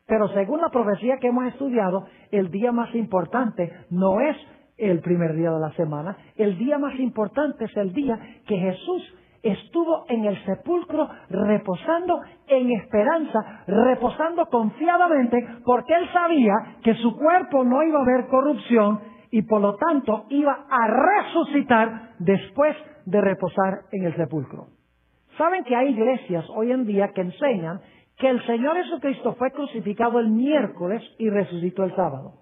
Pero según la profecía que hemos estudiado, el día más importante no es el primer día de la semana. El día más importante es el día que Jesús estuvo en el sepulcro reposando en esperanza, reposando confiadamente, porque Él sabía que su cuerpo no iba a ver corrupción y por lo tanto iba a resucitar después de reposar en el sepulcro. ¿Saben que hay iglesias hoy en día que enseñan que el Señor Jesucristo fue crucificado el miércoles y resucitó el sábado?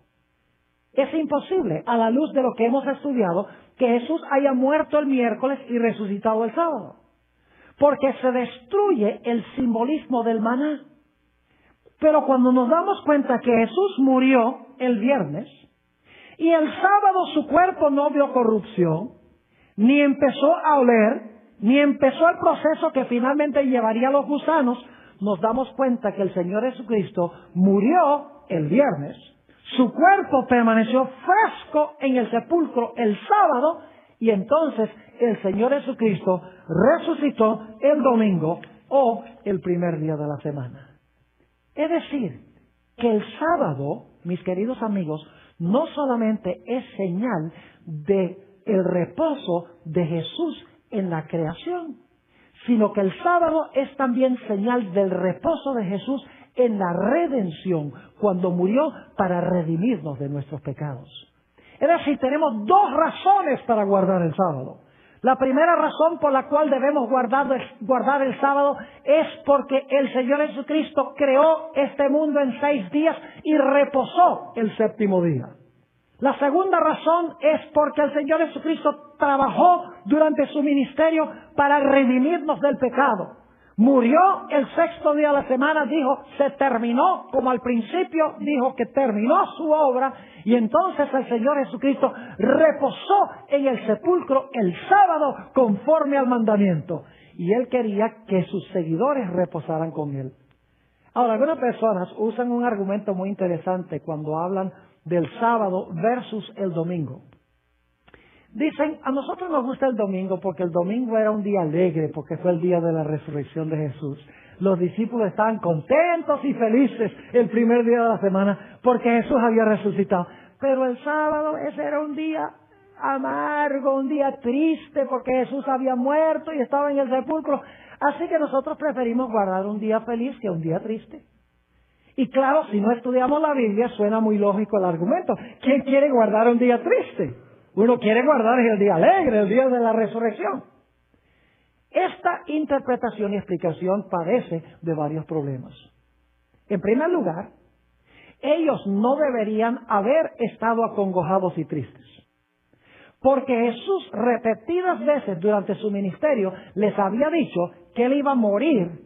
Es imposible, a la luz de lo que hemos estudiado, que Jesús haya muerto el miércoles y resucitado el sábado. porque se destruye el simbolismo del maná. Pero cuando nos damos cuenta que Jesús murió el viernes y el sábado su cuerpo no vio corrupción, ni empezó a oler, ni empezó el proceso que finalmente llevaría a los gusanos, nos damos cuenta que el Señor Jesucristo murió el viernes, su cuerpo permaneció fresco en el sepulcro el sábado, y entonces el Señor Jesucristo resucitó el domingo o el primer día de la semana. Es decir, que el sábado, mis queridos amigos, no solamente es señal de el reposo de Jesús en la creación, sino que el sábado es también señal del reposo de Jesús en la redención, cuando murió para redimirnos de nuestros pecados. Es decir, tenemos dos razones para guardar el sábado. La primera razón por la cual debemos guardar el sábado es porque el Señor Jesucristo creó este mundo en 6 días y reposó el séptimo día. La segunda razón es porque el Señor Jesucristo trabajó durante su ministerio para redimirnos del pecado. Murió el 6º día de la semana, dijo, se terminó, como al principio dijo que terminó su obra, y entonces el Señor Jesucristo reposó en el sepulcro el sábado conforme al mandamiento. Y Él quería que sus seguidores reposaran con Él. Ahora, algunas personas usan un argumento muy interesante cuando hablan del sábado versus el domingo. Dicen, a nosotros nos gusta el domingo porque el domingo era un día alegre, porque fue el día de la resurrección de Jesús. Los discípulos estaban contentos y felices el primer día de la semana porque Jesús había resucitado. Pero el sábado, ese era un día amargo, un día triste porque Jesús había muerto y estaba en el sepulcro. Así que nosotros preferimos guardar un día feliz que un día triste. Y claro, si no estudiamos la Biblia, suena muy lógico el argumento. ¿Quién quiere guardar un día triste? Uno quiere guardar el día alegre, el día de la resurrección. Esta interpretación y explicación padece de varios problemas. En primer lugar, ellos no deberían haber estado acongojados y tristes, porque Jesús repetidas veces durante su ministerio les había dicho que Él iba a morir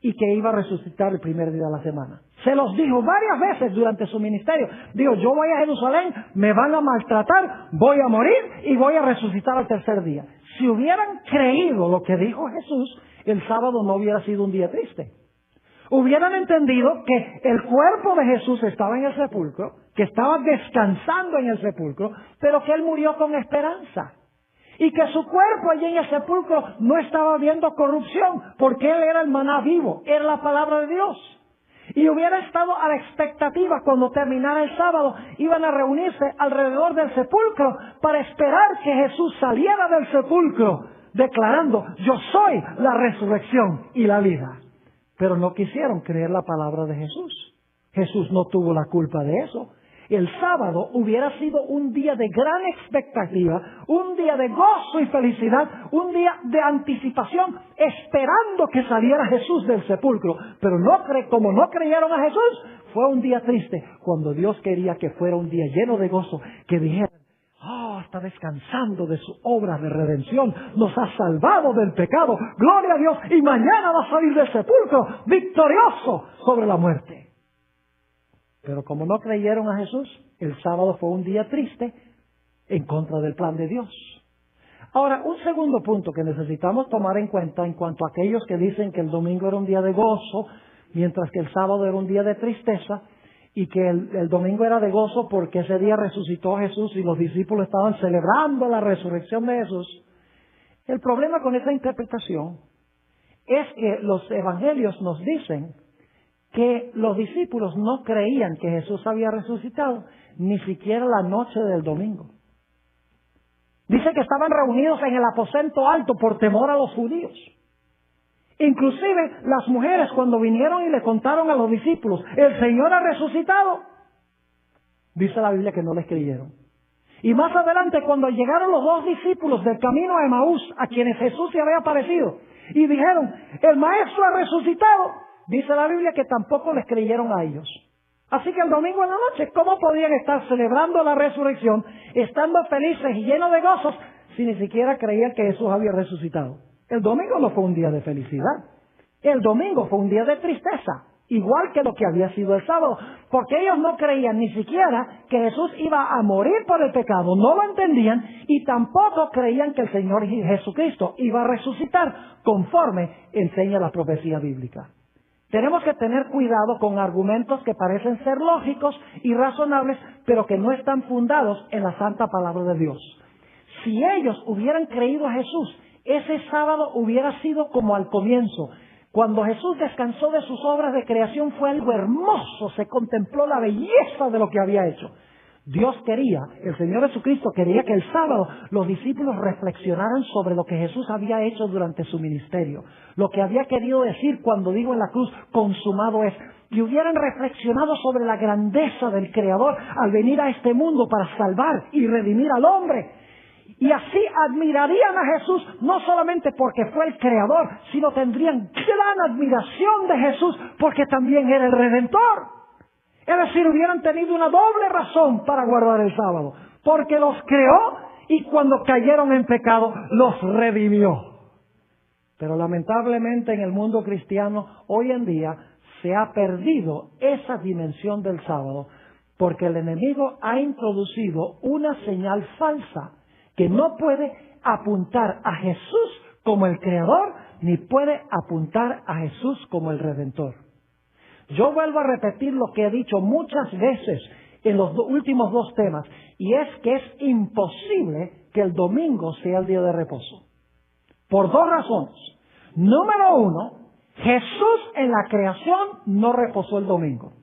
y que iba a resucitar el primer día de la semana. Se los dijo varias veces durante su ministerio. Dijo, yo voy a Jerusalén, me van a maltratar, voy a morir y voy a resucitar al tercer día. Si hubieran creído lo que dijo Jesús, el sábado no hubiera sido un día triste. Hubieran entendido que el cuerpo de Jesús estaba en el sepulcro, que estaba descansando en el sepulcro, pero que Él murió con esperanza. Y que su cuerpo allí en el sepulcro no estaba viendo corrupción, porque Él era el maná vivo, era la palabra de Dios. Y hubiera estado a la expectativa cuando terminara el sábado, iban a reunirse alrededor del sepulcro para esperar que Jesús saliera del sepulcro, declarando, yo soy la resurrección y la vida. Pero no quisieron creer la palabra de Jesús. Jesús no tuvo la culpa de eso. El sábado hubiera sido un día de gran expectativa, un día de gozo y felicidad, un día de anticipación, esperando que saliera Jesús del sepulcro. Pero como no creyeron a Jesús, fue un día triste, cuando Dios quería que fuera un día lleno de gozo, que dijeran, está descansando de su obra de redención, nos ha salvado del pecado, gloria a Dios, y mañana va a salir del sepulcro victorioso sobre la muerte. Pero como no creyeron a Jesús, el sábado fue un día triste en contra del plan de Dios. Ahora, un segundo punto que necesitamos tomar en cuenta en cuanto a aquellos que dicen que el domingo era un día de gozo, mientras que el sábado era un día de tristeza, y que el domingo era de gozo porque ese día resucitó Jesús y los discípulos estaban celebrando la resurrección de Jesús. El problema con esa interpretación es que los evangelios nos dicen que los discípulos no creían que Jesús había resucitado ni siquiera la noche del domingo. Dice que estaban reunidos en el aposento alto por temor a los judíos. Inclusive las mujeres, cuando vinieron y le contaron a los discípulos, el Señor ha resucitado, dice la Biblia que no les creyeron. Y más adelante, cuando llegaron los 2 discípulos del camino a Emaús, a quienes Jesús se había aparecido, y dijeron, el Maestro ha resucitado, dice la Biblia que tampoco les creyeron a ellos. Así que el domingo en la noche, ¿cómo podían estar celebrando la resurrección, estando felices y llenos de gozos, si ni siquiera creían que Jesús había resucitado? El domingo no fue un día de felicidad. El domingo fue un día de tristeza, igual que lo que había sido el sábado, porque ellos no creían ni siquiera que Jesús iba a morir por el pecado, no lo entendían, y tampoco creían que el Señor Jesucristo iba a resucitar, conforme enseña la profecía bíblica. Tenemos que tener cuidado con argumentos que parecen ser lógicos y razonables, pero que no están fundados en la santa palabra de Dios. Si ellos hubieran creído a Jesús, ese sábado hubiera sido como al comienzo. Cuando Jesús descansó de sus obras de creación fue algo hermoso, se contempló la belleza de lo que había hecho. Dios quería, el Señor Jesucristo quería que el sábado los discípulos reflexionaran sobre lo que Jesús había hecho durante su ministerio, lo que había querido decir cuando dijo en la cruz, consumado es, y hubieran reflexionado sobre la grandeza del Creador al venir a este mundo para salvar y redimir al hombre. Y así admirarían a Jesús, no solamente porque fue el Creador, sino tendrían gran admiración de Jesús porque también era el Redentor. Es decir, hubieran tenido una doble razón para guardar el sábado, porque los creó y cuando cayeron en pecado los redimió. Pero lamentablemente en el mundo cristiano hoy en día se ha perdido esa dimensión del sábado, porque el enemigo ha introducido una señal falsa que no puede apuntar a Jesús como el Creador, ni puede apuntar a Jesús como el Redentor. Yo vuelvo a repetir lo que he dicho muchas veces en los últimos dos temas, y es que es imposible que el domingo sea el día de reposo. Por dos razones. Número uno, Jesús en la creación no reposó el domingo.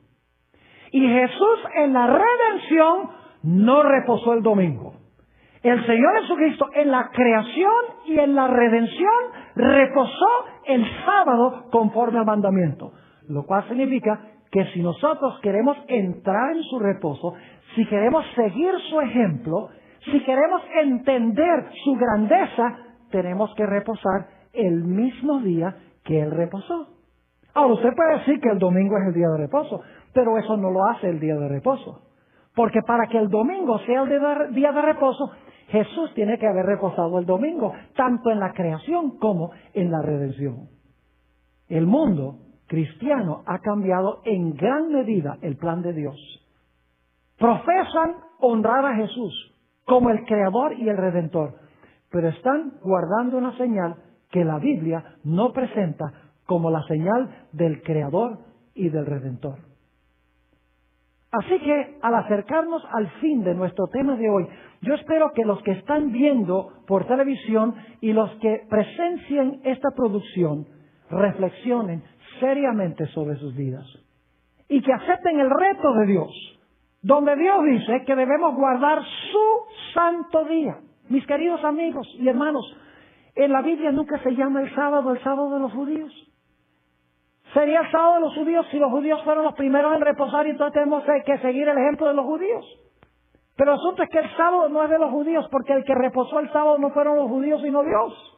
Y Jesús en la redención no reposó el domingo. El Señor Jesucristo en la creación y en la redención reposó el sábado conforme al mandamiento. Lo cual significa que si nosotros queremos entrar en su reposo, si queremos seguir su ejemplo, si queremos entender su grandeza, tenemos que reposar el mismo día que Él reposó. Ahora, usted puede decir que el domingo es el día de reposo, pero eso no lo hace el día de reposo. Porque para que el domingo sea el día de reposo, Jesús tiene que haber reposado el domingo, tanto en la creación como en la redención. El mundo cristiano ha cambiado en gran medida el plan de Dios. Profesan honrar a Jesús como el Creador y el Redentor, pero están guardando una señal que la Biblia no presenta como la señal del Creador y del Redentor. Así que, al acercarnos al fin de nuestro tema de hoy, yo espero que los que están viendo por televisión y los que presencien esta producción reflexionen seriamente sobre sus vidas y que acepten el reto de Dios, donde Dios dice que debemos guardar su santo día. Mis queridos amigos y hermanos, en la Biblia nunca se llama el sábado de los judíos. Sería el sábado de los judíos si los judíos fueron los primeros en reposar, y entonces tenemos que seguir el ejemplo de los judíos. Pero el asunto es que el sábado no es de los judíos, porque el que reposó el sábado no fueron los judíos sino Dios.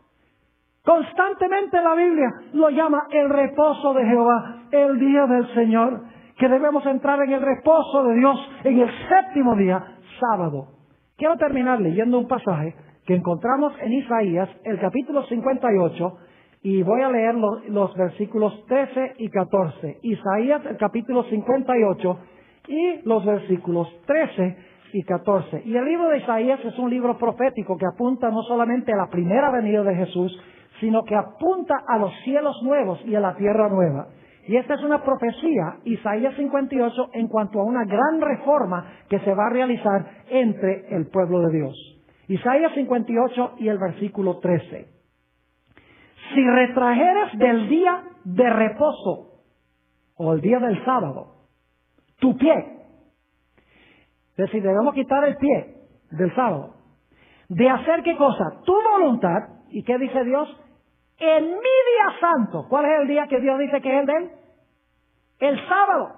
Constantemente la Biblia lo llama el reposo de Jehová, el día del Señor, que debemos entrar en el reposo de Dios en el séptimo día, sábado. Quiero terminar leyendo un pasaje que encontramos en Isaías, el capítulo 58, y voy a leer los versículos 13 y 14. Isaías, el capítulo 58, y los versículos 13 y 14. Y el libro de Isaías es un libro profético que apunta no solamente a la primera venida de Jesús, sino que apunta a los cielos nuevos y a la tierra nueva. Y esta es una profecía, Isaías 58, en cuanto a una gran reforma que se va a realizar entre el pueblo de Dios. Isaías 58 y el versículo 13. Si retrajeres del día de reposo, o el día del sábado, tu pie, es decir, debemos quitar el pie del sábado, de hacer ¿qué cosa? Tu voluntad. ¿Y qué dice Dios? En mi día santo. ¿Cuál es el día que Dios dice que es el de Él? El sábado.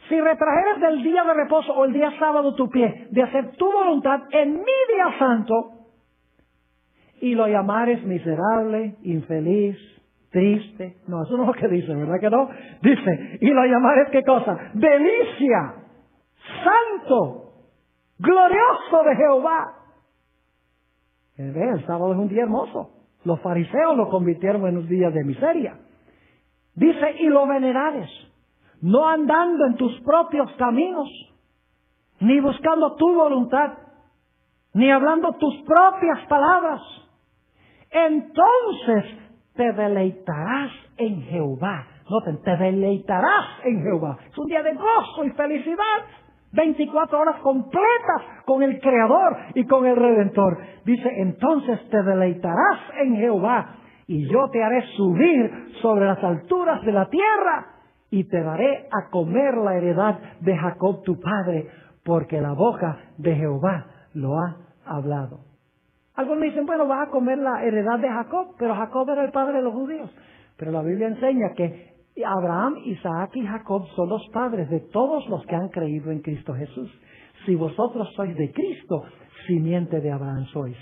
Si retrajeres del día de reposo o el día sábado tu pie, de hacer tu voluntad en mi día santo, y lo llamares miserable, infeliz, triste. No, eso no es lo que dice, ¿verdad que no? Dice, y lo llamares ¿qué cosa? Delicia, santo, glorioso de Jehová. El sábado es un día hermoso. Los fariseos lo convirtieron en un día de miseria. Dice, y lo venerares, no andando en tus propios caminos, ni buscando tu voluntad, ni hablando tus propias palabras. Entonces te deleitarás en Jehová. Noten, te deleitarás en Jehová. Es un día de gozo y felicidad. 24 horas completas con el Creador y con el Redentor. Dice, entonces te deleitarás en Jehová, y yo te haré subir sobre las alturas de la tierra, y te daré a comer la heredad de Jacob tu padre, porque la boca de Jehová lo ha hablado. Algunos dicen, bueno, vas a comer la heredad de Jacob, pero Jacob era el padre de los judíos. Pero la Biblia enseña que Abraham, Isaac y Jacob son los padres de todos los que han creído en Cristo Jesús. Si vosotros sois de Cristo, simiente de Abraham sois.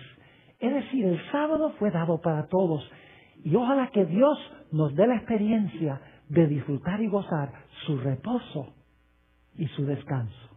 Es decir, el sábado fue dado para todos. Y ojalá que Dios nos dé la experiencia de disfrutar y gozar su reposo y su descanso.